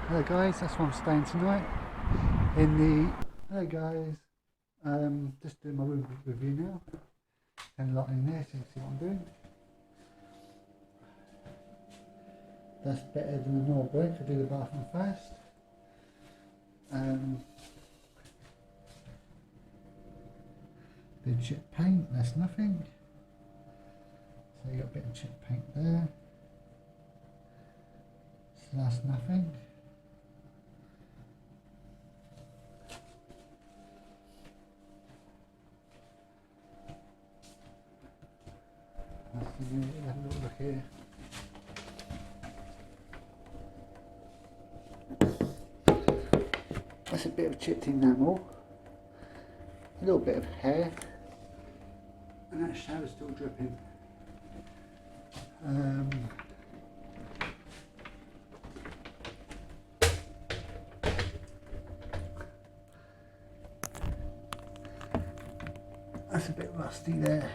Hello guys, that's where I'm staying tonight. Hello guys, just doing my room review now. And a lot in there so you can see what I'm doing. That's better than the normal break. I do the bathroom first. Bit of chip paint, that's nothing. So you got a bit of chip paint there. So that's nothing. Have a little look here. That's a bit of chipped enamel, a little bit of hair, and that shower's still dripping. That's a bit rusty there.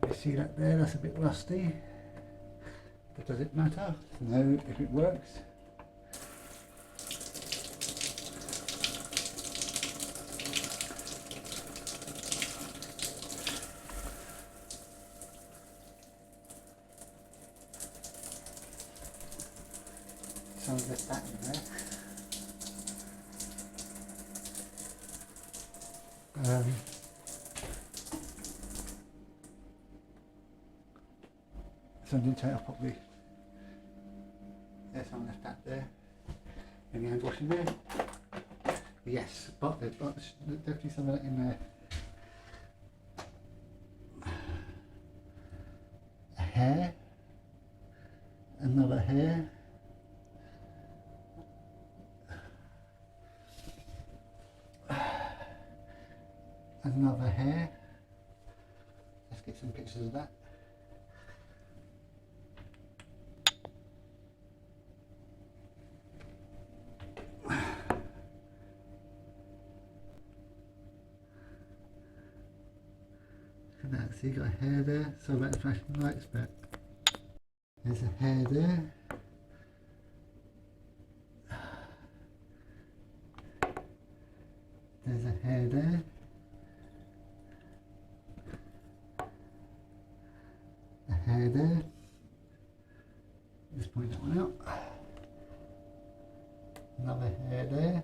You see that there? That's a bit rusty. But does it matter? No, if it works. So I'll get that in there. So I didn't take it off properly. There's some left that there. Any hand washing there? Yes, but there's definitely some of that in there. A hair. Another hair. Another hair. Let's get some pictures of that. So you got a hair there, sorry about the flashing lights, but there's a hair there. There's a hair there. A hair there. Just point that one out. Another hair there.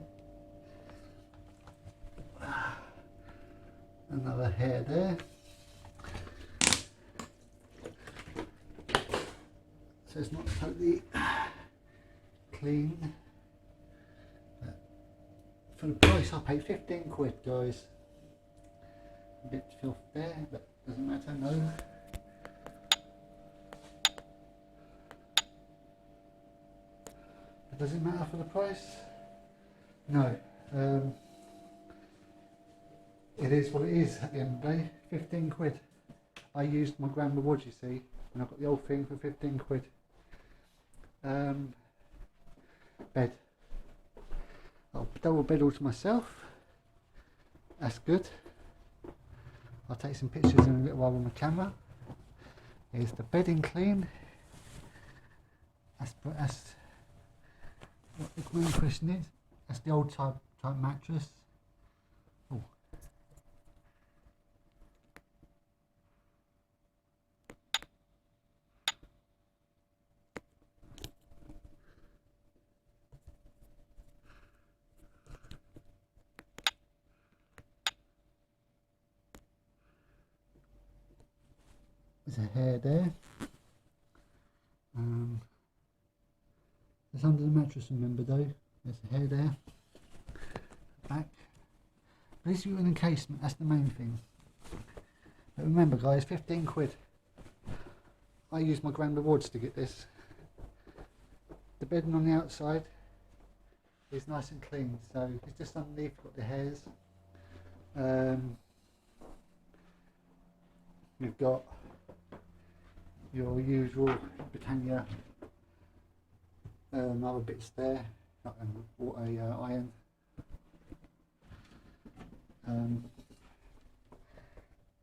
Another hair there. So it's not totally clean, but for the price I paid 15 quid, guys. A bit of filth there, but doesn't matter, no. But does it matter for the price? No. It is what it is at the end of the day, 15 quid. I used my grand reward, you see, and I got the old thing for 15 quid. Bed. I'll double bed all to myself. That's good. I'll take some pictures in a little while with my camera. Here's the bedding clean. That's what the main question is. That's the old type mattress. Oh. There's a hair there. It's under the mattress, remember though. There's a hair there. Back. At least you're in the casement, that's the main thing. But remember guys, 15 quid. I used my grand rewards to get this. The bedding on the outside is nice and clean, so it's just underneath got the hairs. You've got your usual Britannia other bits there, like a iron.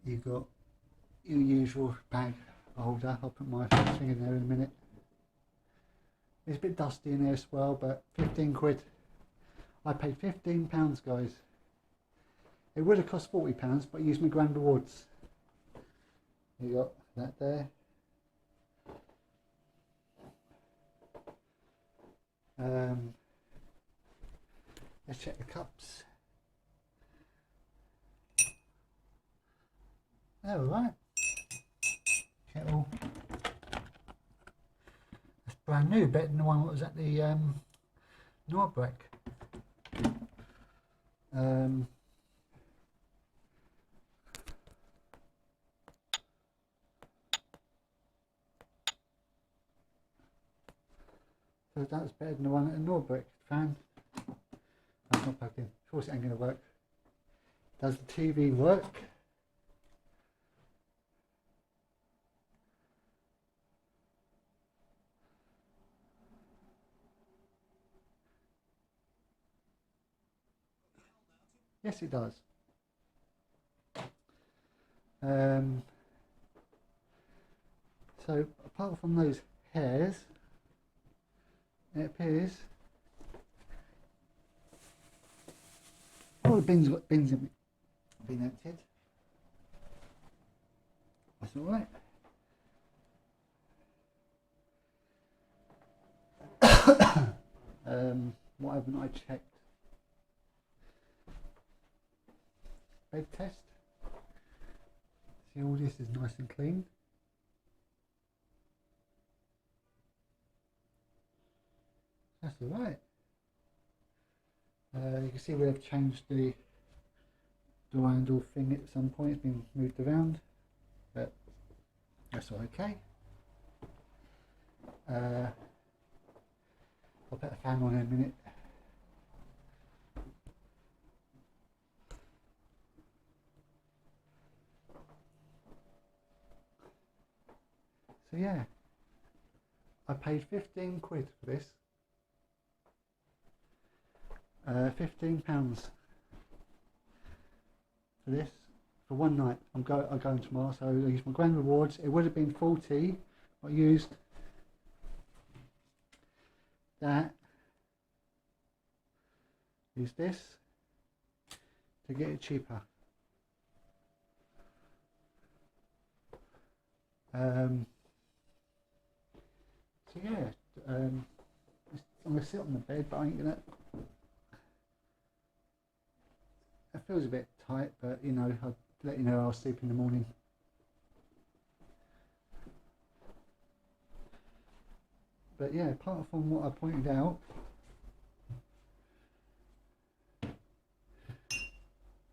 You've got your usual bag holder. I'll put my thing in there in a minute. It's a bit dusty in here as well, but 15 quid. I paid £15, guys. It would have cost £40, but I used my grand rewards. You got that there. Let's check the cups. They're alright. Kettle. That's brand new, better than the one that was at the Norbrek. So that was better than the one at the Norbrek fan. That's not plugged in. Of course it ain't going to work. Does the TV work? Yes, it does. So apart from those hairs, it appears all the bins got bins in been emptied. That's all right. What haven't I checked? Bed test. See, all this is nice and clean. That's all right. You can see we have changed the door handle thing at some point. It's been moved around, but that's all okay. I'll put a fan on in a minute. So yeah, I paid 15 quid for this. £15 for this for one night. I'm going tomorrow, so I used my grand rewards. It would have been 40. I used that. Use this to get it cheaper. So yeah, I'm gonna sit on the bed, but I ain't gonna. It feels a bit tight, but you know, I'll let you know I'll sleep in the morning. But yeah, apart from what I pointed out,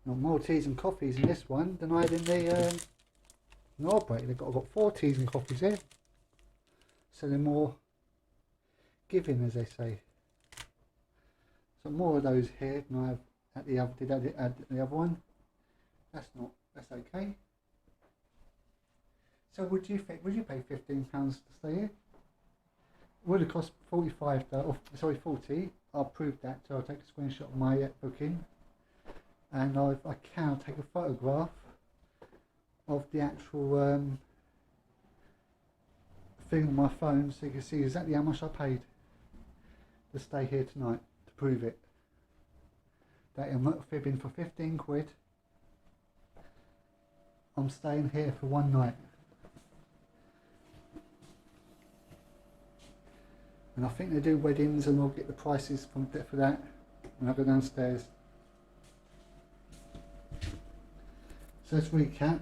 more teas and coffees in this one than I had in the Norbrek. I've got 4 teas and coffees here, so they're more giving, as they say. So more of those here than I have at the other. Did I add the other one? That's okay. So would you think? Would you pay £15 to stay here? It would have cost 45. Sorry, 40. I'll prove that. So I'll take a screenshot of my booking, and I can take a photograph of the actual thing on my phone, so you can see exactly how much I paid to stay here tonight, to prove it. That I'm not fibbing. For 15 quid. I'm staying here for one night. And I think they do weddings, and I'll get the prices for that when I go downstairs. So let's recap.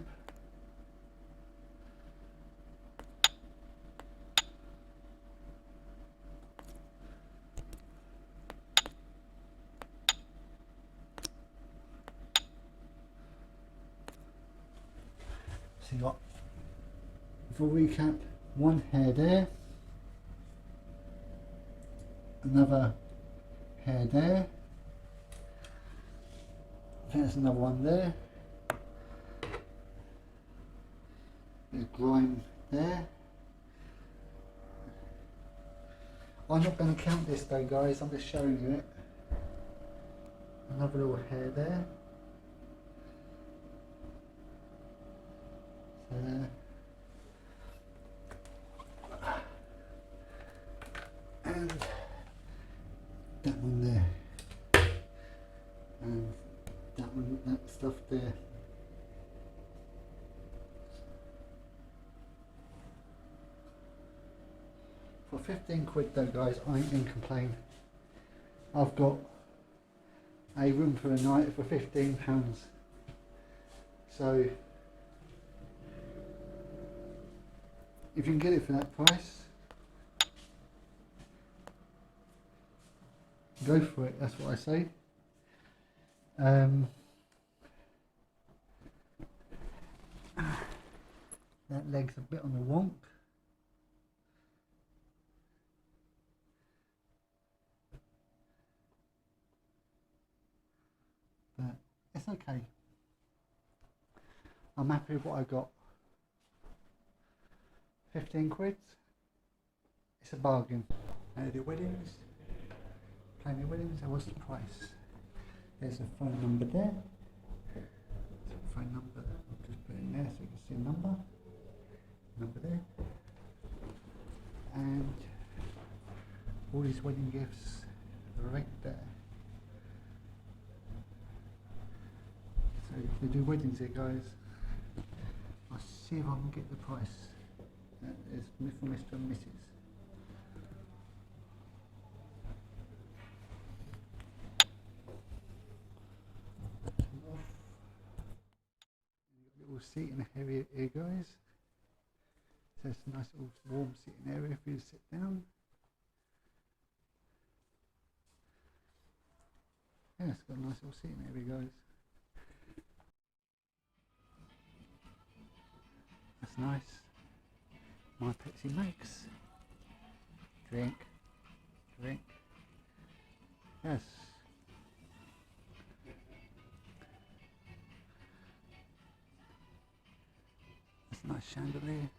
So you got, for recap, one hair there, another hair there, I think there's another one there, there's grime there. I'm not going to count this though, guys, I'm just showing you it. Another little hair there. and that one there, and that one, that stuff there. For 15 quid though guys, I ain't gonna complain. I've got a room for a night for £15. So if you can get it for that price, go for it, that's what I say. That leg's a bit on the wonk. But it's okay. I'm happy with what I got. 15 quid. It's a bargain. The weddings. Plenty of weddings. And what's the price? There's a phone number there. Phone number. I'll just put it in there so you can see a number. Number there. And all these wedding gifts right there. So they do weddings here, guys. I'll see if I can get the price. That is for Mr. and Mrs. Little seating area here, guys. So it's a nice little warm seating area for you to sit down. Yeah, it's got a nice little seating area, guys. That's nice. My Pepsi Max. Drink. Drink. Yes. That's a nice chandelier.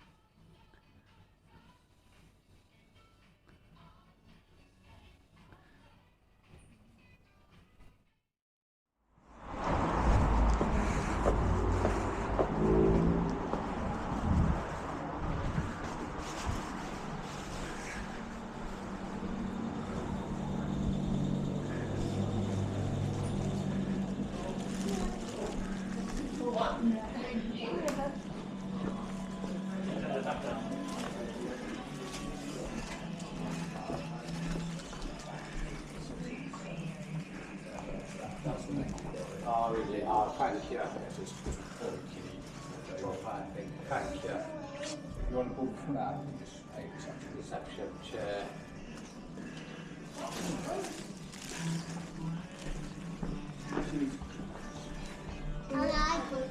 Oh, really? Oh, thank you. Thank you. You want to book for that? Just take reception chair. I like it.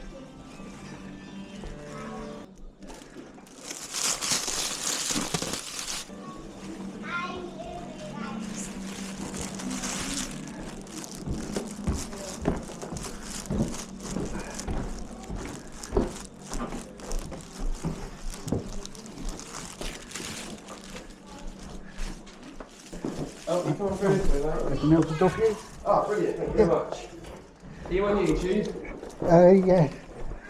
Oh, you come on through this way, mate. There's a milk and coffee. Oh, brilliant. Thank you very much. Are you on YouTube? Yeah.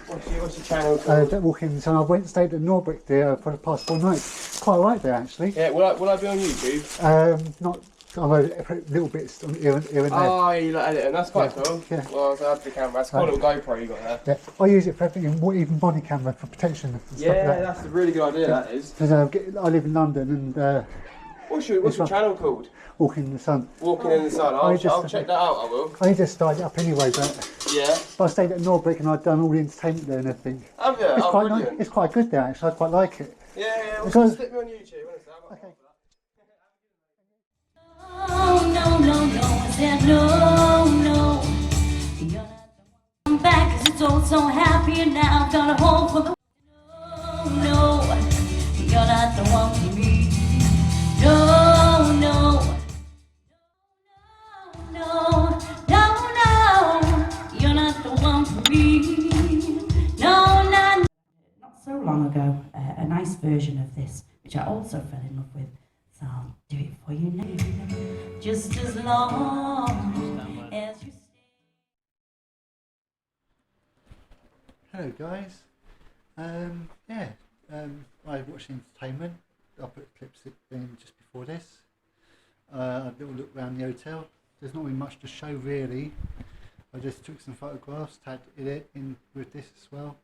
What's your channel called? Walking. So I went and stayed at Norbrick there for the past 4 nights. Quite alright there actually. Yeah, will I be on YouTube? Not. I'm a little bits here and there. Oh, you like editing. That's quite cool. Yeah. Well, I have the camera. That's a cool little GoPro you got there. Yeah, I use it for everything, even body camera for protection and stuff Yeah, like that. that's a really good idea, that is. Because I live in London and What's your channel called? Walking in the Sun. Walking in the Sun. I'll check that out, I will. I just started it up anyway, but Yeah. I stayed at Norbrick and I'd done all the entertainment there and everything. Have you? It's quite brilliant. nice. It's quite good there actually. I quite like it. Yeah, well, Because- stick me on YouTube. Okay. Oh, no, no, no, I said no, no. You're not the one back 'cause it's all so happy and now I've got a home for the no, no. You're not the one for me. No, no. No, no, no. You're not the one for me. No, no, no. Not so long ago, a nice version of this, which I also fell in love with. So I'll do it for you now. Just as long as you stay. Hello guys. I watched entertainment. I put clips in just before this. a little look around the hotel. There's not really much to show really. I just took some photographs, tagged it in with this as well.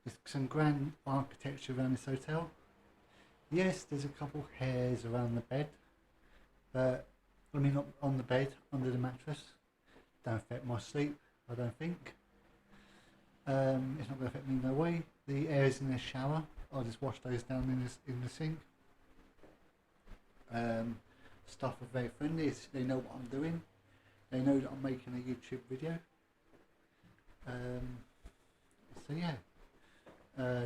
There's some grand architecture around this hotel. Yes, there's a couple hairs around the bed, but I mean not on the bed, under the mattress. Don't affect my sleep, I don't think. It's not going to affect me in no way. The hairs in the shower, I'll just wash those down in the sink. Staff are very friendly, they know what I'm doing. They know that I'm making a YouTube video. So yeah,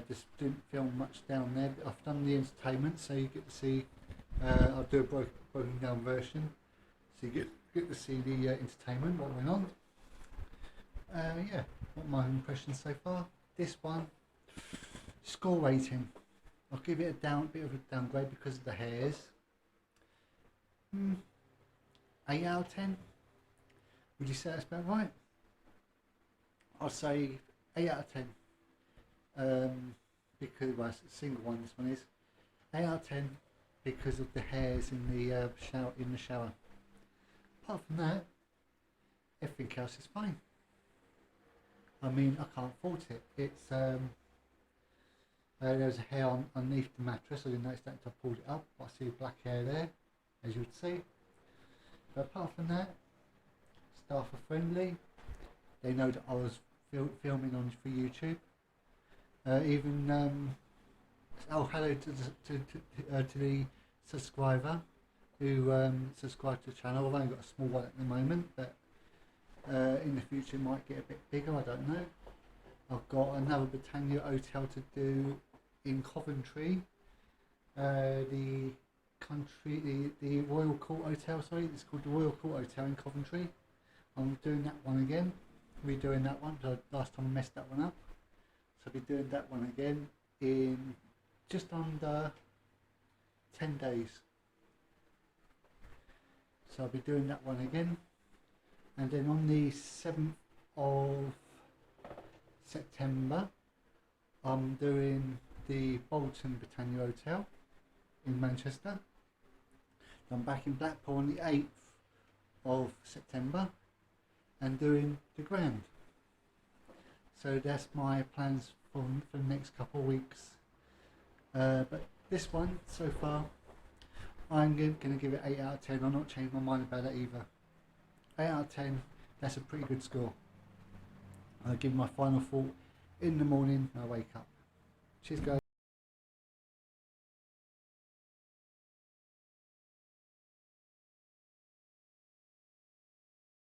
just didn't film much down there. I've done the entertainment, so you get to see. I'll do a broken down version, so you get to see the entertainment, what went on. Yeah, what my impressions so far. This one, score rating. I'll give it a bit of a downgrade because of the hairs. 8 out of 10. Would you say that's about right? I'll say 8 out of 10. Because, well, it's a single one, this one is. 8 out of 10 because of the hairs in the shower. Apart from that, everything else is fine. I mean, I can't fault it. It's there was a hair underneath the mattress. I didn't notice that until I pulled it up. I see black hair there, as you would see. But apart from that, staff are friendly. They know that I was filming on for YouTube. Hello to the subscriber who subscribed to the channel. I've only got a small one at the moment, but in the future it might get a bit bigger, I don't know. I've got another Britannia hotel to do in Coventry. The Royal Court Hotel, sorry, it's called the Royal Court Hotel in Coventry. I'm doing that one again, redoing that one, because last time I messed that one up. So I'll be doing that one again in just under 10 days. So I'll be doing that one again. And then on the 7th of September, I'm doing the Bolton Britannia Hotel in Manchester. I'm back in Blackpool on the 8th of September and doing the Grand. So that's my plans for the next couple of weeks. But this one, so far, I'm going to give it 8 out of 10. I'm not changing my mind about it either. 8 out of 10, that's a pretty good score. I'll give my final thought in the morning when I wake up. Cheers guys.